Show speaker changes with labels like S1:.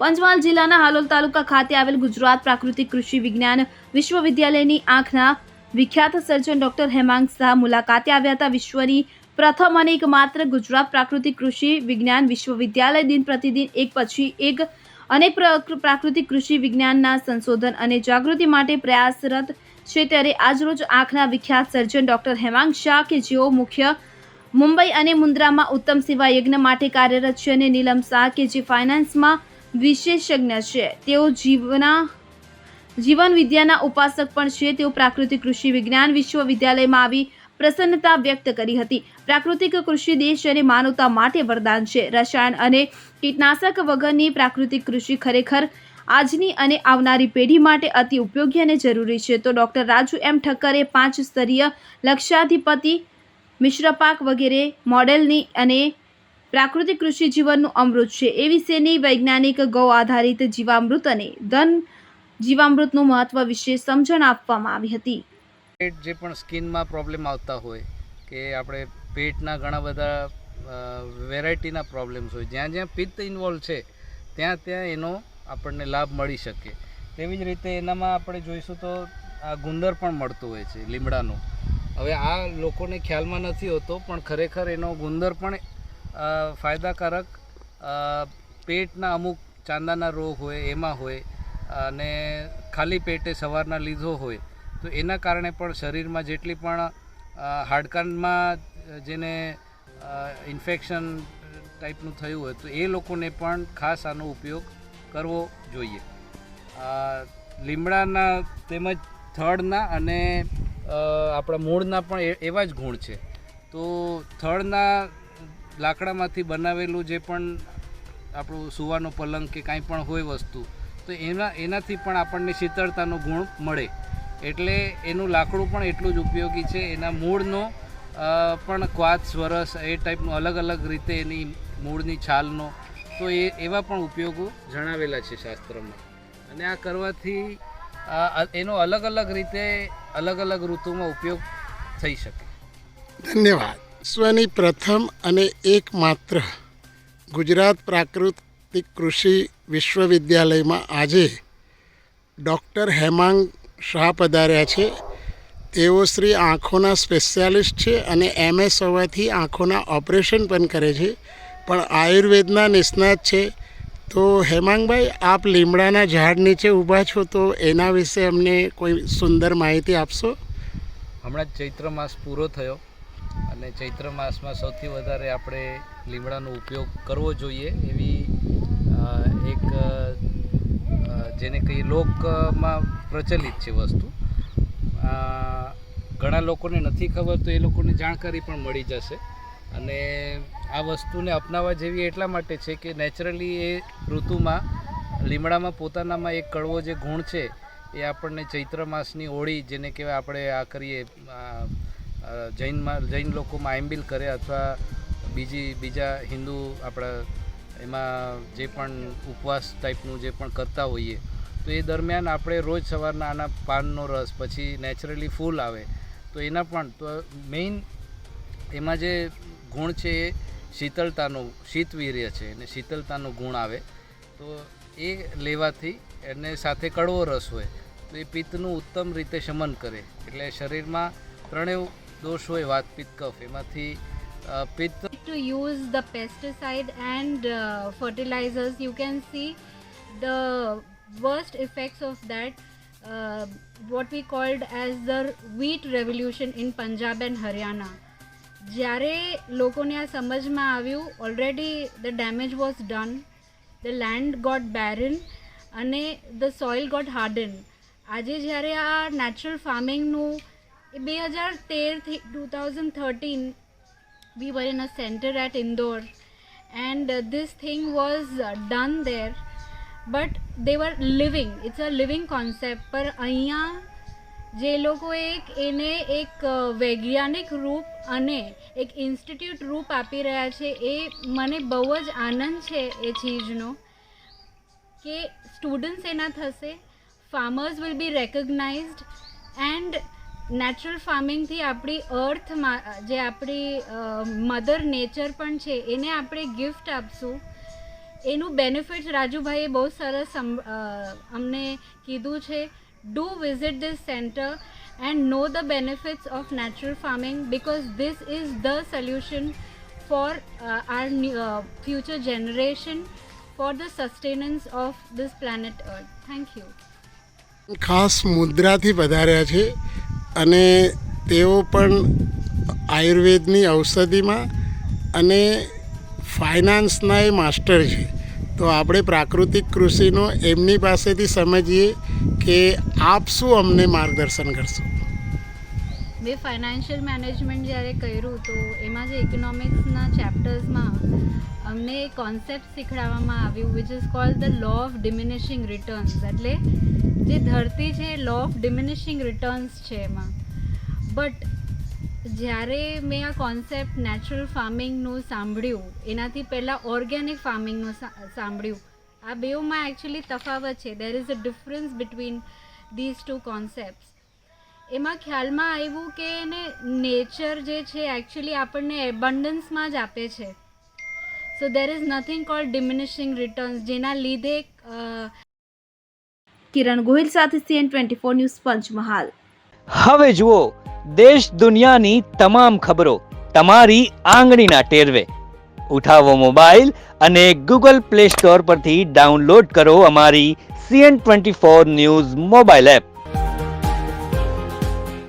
S1: પંચમહાલ જિલ્લાના હાલોલ તાલુકા ખાતે આવેલ ગુજરાત પ્રાકૃતિક કૃષિ વિજ્ઞાન વિશ્વવિદ્યાલયની આંખના વિખ્યાત સર્જન ડોક્ટર હેમાંગ શાહ મુલાકાતે આવ્યા હતા. વિશ્વની પ્રથમ અને એકમાત્ર ગુજરાત પ્રાકૃતિક કૃષિ વિજ્ઞાન વિશ્વવિદ્યાલય દિન પ્રતિદિન એક પછી એક અનેક પ્રાકૃતિક કૃષિ વિજ્ઞાનના સંશોધન અને જાગૃતિ માટે પ્રયાસરત છે. ત્યારે આજરોજ આંખના વિખ્યાત સર્જન ડોક્ટર હેમાંગ શાહ કે જેઓ મુખ્ય મુંબઈ અને મુન્દ્રામાં ઉત્તમ સેવા યજ્ઞ માટે કાર્યરત છે, અને નીલમ શાહ કે જે ફાઇનાન્સમાં વિશેષજ્ઞ છે, તેઓ જીવન વિદ્યાના ઉપાસક પણ છે. તેઓ પ્રાકૃતિક કૃષિ વિજ્ઞાન વિશ્વવિદ્યાલયમાં આવી પ્રસન્નતા વ્યક્ત કરી હતી. પ્રાકૃતિક કૃષિ દેશ અને માનવતા માટે વરદાન છે. રસાયણ અને કીટનાશક વગરની પ્રાકૃતિક કૃષિ ખરેખર આજની અને આવનારી પેઢી માટે અતિ ઉપયોગી અને જરૂરી છે. તો ડોક્ટર રાજુ એમ ઠક્કરે 5 સ્તરીય લક્ષ્યાધિપતિ મિશ્ર પાક વગેરે મોડેલની અને પ્રાકૃતિક કૃષિ જીવનનું અમૃત છે એ વિશેની વૈજ્ઞાનિક ગૌ આધારિત જીવામૃત અને ધન જીવામૃતનું મહત્વ વિશે સમજણ આપવામાં આવી હતી.
S2: જે પણ સ્કિનમાં પ્રોબ્લેમ આવતા હોય કે આપણે પેટના ઘણા બધા વેરાયટીના પ્રોબ્લેમ્સ હોય, જ્યાં જ્યાં પિત્ત ઇન્વોલ્વ છે ત્યાં ત્યાં એનો આપણને લાભ મળી શકે. તેવી જ રીતે એનામાં આપણે જોઈશું તો આ ગુંદર પણ મળતો હોય છે લીમડાનો. હવે આ લોકોને ખ્યાલમાં નથી હોતો, પણ ખરેખર એનો ગુંદર પણ ફાયદાકારક પેટના અમુક ચાંદાના રોગ હોય એમાં હોય, અને ખાલી પેટે સવારના લીધો હોય તો એના કારણે પણ શરીરમાં જેટલી પણ હાડકામાં જેને ઇન્ફેક્શન ટાઈપનું થયું હોય તો એ લોકોને પણ ખાસ આનો ઉપયોગ કરવો જોઈએ. લીમડાના તેમજ થડના અને આપણા મૂળના પણ એવા જ ગુણ છે. તો થડના લાકડામાંથી બનાવેલું જે પણ આપણું સુવાનો પલંગ કે કાંઈ પણ હોય વસ્તુ, તો એનાથી પણ આપણને શીતળતાનો ગુણ મળે. એટલે એનું લાકડું પણ એટલું જ ઉપયોગી છે. એના મૂળનો પણ ક્વાથ સ્વરસ એ ટાઈપનું અલગ અલગ રીતે એની મૂળની છાલનો તો એવા પણ ઉપયોગો જણાવેલા છે શાસ્ત્રમાં. અને આ કરવાથી એનો અલગ અલગ રીતે અલગ અલગ ઋતુમાં ઉપયોગ થઈ શકે.
S3: ધન્યવાદ. વિશ્વની પ્રથમ અને એકમાત્ર ગુજરાત પ્રાકૃતિક કૃષિ વિશ્વવિદ્યાલયમાં આજે ડૉક્ટર હેમાંગ શાહ પધાર્યા છે. તેઓ શ્રી આંખોના સ્પેશિયાલિસ્ટ છે અને MS હોવાથી આંખોના ઓપરેશન પણ કરે છે, પણ આયુર્વેદના નિષ્ણાત છે. તો હેમાંગભાઈ, આપ લીમડાના ઝાડ નીચે ઊભા છો, તો એના વિશે અમને કોઈ સુંદર માહિતી આપશો?
S2: હમણાં જ ચૈત્ર માસ પૂરો થયો અને ચૈત્ર માસમાં સૌથી વધારે આપણે લીમડાનો ઉપયોગ કરવો જોઈએ એવી એક જેને કહીએ લોકમાં પ્રચલિત છે વસ્તુ. ઘણા લોકોને નથી ખબર, તો એ લોકોને જાણકારી પણ મળી જશે. અને આ વસ્તુને અપનાવવા જેવી એટલા માટે છે કે નેચરલી એ ઋતુમાં લીમડામાં પોતાનામાં એક કડવો જે ગુણ છે એ આપણને ચૈત્ર માસની હોળી, જેને કહેવાય આપણે આ કરીએ જૈન લોકોમાં આંબિલ કરે, અથવા બીજા હિન્દુ આપણા એમાં જે પણ ઉપવાસ ટાઈપનું જે પણ કરતા હોઈએ, તો એ દરમિયાન આપણે રોજ સવારના આના પાનનો રસ, પછી નેચરલી ફૂલ આવે તો એના પણ તો મેઇન એમાં જે ગુણ છે એ શીતળતાનો, શીતવીર્ય છે અને શીતળતાનો ગુણ આવે. તો એ લેવાથી એને સાથે કડવો રસ હોય તો એ પિત્તનું ઉત્તમ રીતે શમન કરે. એટલે શરીરમાં ત્રણેય દોષ હોય, વાત, પિત્ત, કફ, એમાંથી પિત્ત.
S4: To use the pesticide and fertilizers, you can see the worst effects of that, what we called as the wheat revolution in Punjab and Haryana. જ્યારે લોકોને આ સમજમાં આવ્યું, already the damage was done, the land got barren અને the soil got harden. આજે જ્યારે આ natural ફાર્મિંગનું 2013 2013 we were in a center at Indore and this thing was done there, but they were living, it's a living concept. पर અહીંયા જે લોકોએ એને એક વૈજ્ઞાનિક રૂપ અને એક ઇન્સ્ટિટ્યૂટ રૂપ આપી રહ્યા છે, એ મને બહુ જ આનંદ છે એ ચીજનો કે સ્ટુડન્ટ્સ એના થશે, farmers will be recognised and natural ફાર્મિંગથી આપણી અર્થમાં જે આપણી મધર નેચર પણ છે એને આપણે ગિફ્ટ આપશું. એનું બેનિફિટ્સ રાજુભાઈએ બહુ સરસ અમને કીધું છે. Do visit this centre and know the benefits of natural farming, because this is the solution for our future generation, for the sustenance of this planet Earth. Thank you.
S3: ખાસ મુદ્રાથી પધાર્યા છે અને તેઓ પણ આયુર્વેદની ઔષધિમાં અને ફાઇનાન્સના એ માસ્ટર છે. તો આપણે પ્રાકૃતિક કૃષિનો એમની પાસેથી સમજીએ કે આપ શું અમને માર્ગદર્શન કરશો.
S4: મેં ફાઇનાન્શિયલ મેનેજમેન્ટ જ્યારે કર્યું તો એમાં જે ઇકોનોમિક્સના ચેપ્ટર્સમાં અમને કોન્સેપ્ટ શીખવાડવામાં આવ્યું which is called the law of diminishing returns. એટલે જે ધરતી છે લો ઓફ ડિમિનિશિંગ રિટર્ન્સ છે એમાં. બટ જ્યારે મેં આ કોન્સેપ્ટ નેચરલ ફાર્મિંગનું સાંભળ્યું, એનાથી પહેલાં ઓર્ગેનિક ફાર્મિંગનું સાંભળ્યું, આ બેઉમાં એકચ્યુઅલી તફાવત છે. There is a difference between these two concepts. એમાં ખ્યાલમાં આવ્યું કે એને નેચર જે છે એકચ્યુઅલી આપણને એબન્ડન્સમાં જ આપે છે. So there is nothing called diminishing returns, જેના લીધે
S1: કિરણ ગોહિલ સાથે CN24 ન્યૂઝ પંચમહાલ.
S5: હવે જુઓ દેશ દુનિયાની તમામ ખબરો તમારી આંગળીના ટેરવે. ઉઠાવો મોબાઈલ અને ગૂગલ પ્લે સ્ટોર પરથી ડાઉનલોડ કરો અમારી CN24 ન્યૂઝ મોબાઈલ એપ.